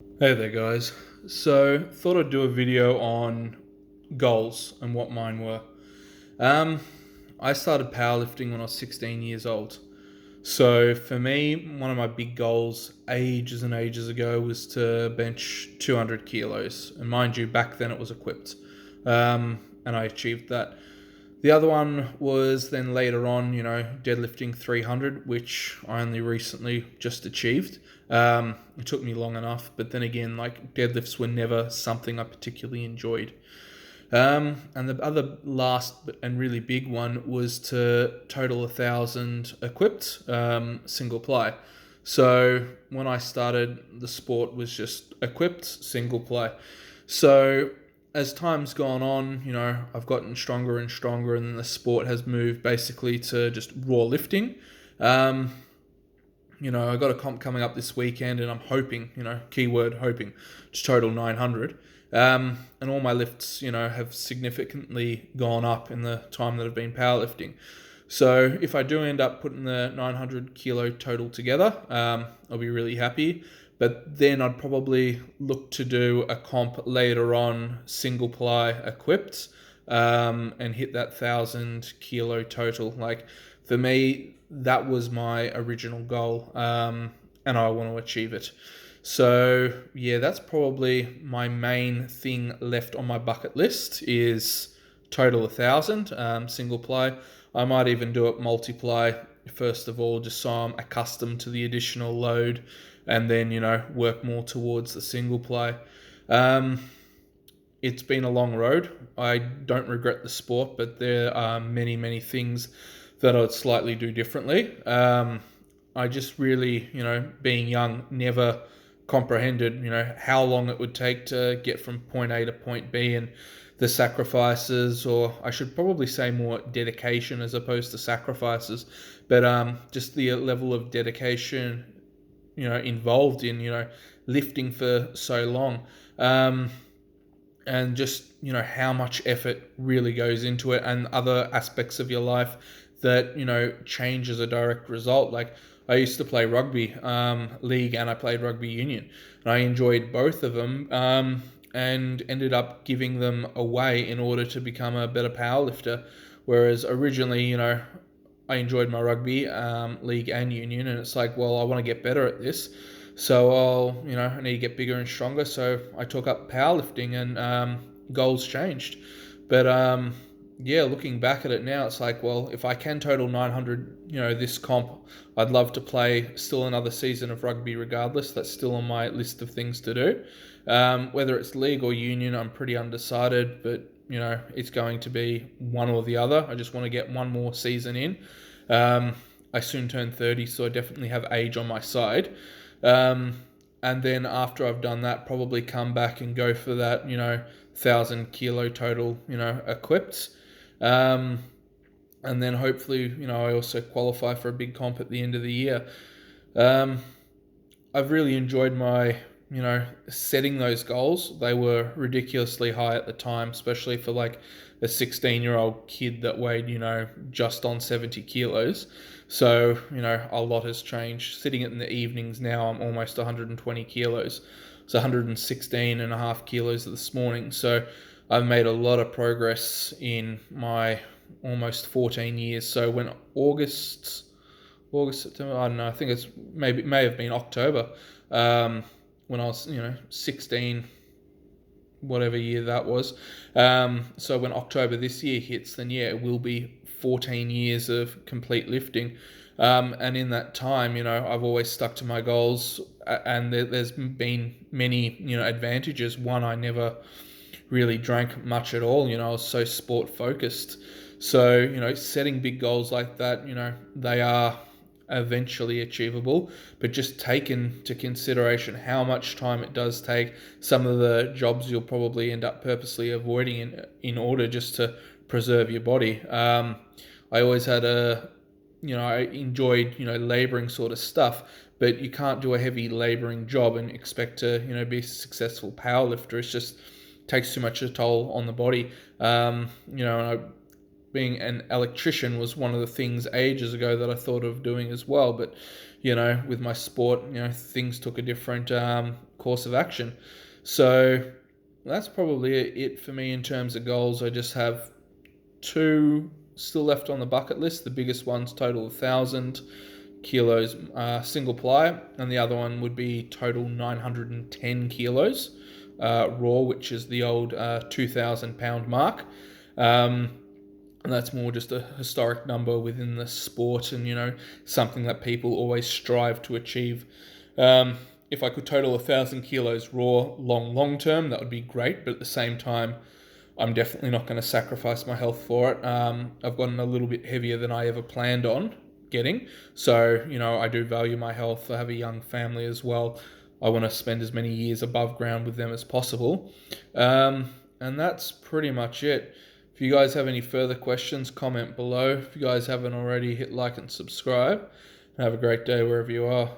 Hey there, guys. So, thought I'd do a video on goals and what mine were. Um, I started powerlifting when I was 16 years old. So, for me, one of my big goals ages and ages ago was to bench 200 kilos. And mind you, back then it was equipped. And I achieved that. The other one was then later on, deadlifting 300, which I only recently just achieved. It took me long enough, but then again, like deadlifts were never something I particularly enjoyed. And the other last and really big one was to total 1,000 equipped, single ply. So when I started, the sport was just equipped, single ply. So as time's gone on, I've gotten stronger and stronger, and then the sport has moved basically to just raw lifting. Um, I got a comp coming up this weekend, and I'm hoping, keyword hoping, to total 900. And all my lifts, have significantly gone up in the time that I've been powerlifting. So if I do end up putting the 900 kilo total together, I'll be really happy. But then I'd probably look to do a comp later on, single ply equipped, and hit that 1,000 kilo total. Like for me, that was my original goal, and I want to achieve it. So yeah, that's probably my main thing left on my bucket list is total 1,000, single ply. I might even do it multiply first of all, just so I'm accustomed to the additional load, and then work more towards the single ply. Um, it's been a long road. I don't regret the sport, but there are many things that I'd slightly do differently. I just really, being young, never comprehended, how long it would take to get from point A to point B, and the sacrifices, or I should probably say more dedication as opposed to sacrifices, but just the level of dedication, involved in, lifting for so long. And just how much effort really goes into it, and other aspects of your life that change as a direct result. Like I used to play rugby league, and I played rugby union, and I enjoyed both of them, and ended up giving them away in order to become a better powerlifter. Whereas originally, I enjoyed my rugby league and union, and it's like, well, I want to get better at this, so I need to get bigger and stronger. So I took up powerlifting, and goals changed. But yeah, looking back at it now, it's like, well, if I can total 900, this comp, I'd love to play still another season of rugby regardless. That's still on my list of things to do. Whether it's league or union, I'm pretty undecided, but it's going to be one or the other. I just want to get one more season in. I soon turn 30, so I definitely have age on my side. And then after I've done that, probably come back and go for that, 1,000 kilo total, equipped. And then hopefully, I also qualify for a big comp at the end of the year. Um, I've really enjoyed my, setting those goals. They were ridiculously high at the time, especially for like a 16-year-old kid that weighed, just on 70 kilos. So, a lot has changed. Sitting it in the evenings now, I'm almost 120 kilos. It's 116 and a half kilos this morning. So I've made a lot of progress in my almost 14 years. So when August, September, I don't know, I think it may have been October, when I was, 16, whatever year that was. So when October this year hits, then yeah, it will be 14 years of complete lifting. And in that time, I've always stuck to my goals, and there's been many, advantages. One, I never really drank much at all. I was so sport focused. So, setting big goals like that, they are eventually achievable, but just take into consideration how much time it does take, some of the jobs you'll probably end up purposely avoiding in order just to preserve your body. I always had I enjoyed, laboring sort of stuff, but you can't do a heavy laboring job and expect to, be a successful powerlifter. It's just takes too much a toll on the body. Being an electrician was one of the things ages ago that I thought of doing as well. But, with my sport, things took a different course of action. So that's probably it for me in terms of goals. I just have two still left on the bucket list. The biggest one's total 1,000 kilos single ply, and the other one would be total 910 kilos raw, which is the old 2,000 pound mark. And that's more just a historic number within the sport, and something that people always strive to achieve. If I could total 1,000 kilos raw long term, that would be great. But at the same time, I'm definitely not going to sacrifice my health for it. I've gotten a little bit heavier than I ever planned on getting. So, I do value my health. I have a young family as well. I want to spend as many years above ground with them as possible. And that's pretty much it. If you guys have any further questions, comment below. If you guys haven't already, hit like and subscribe. And have a great day wherever you are.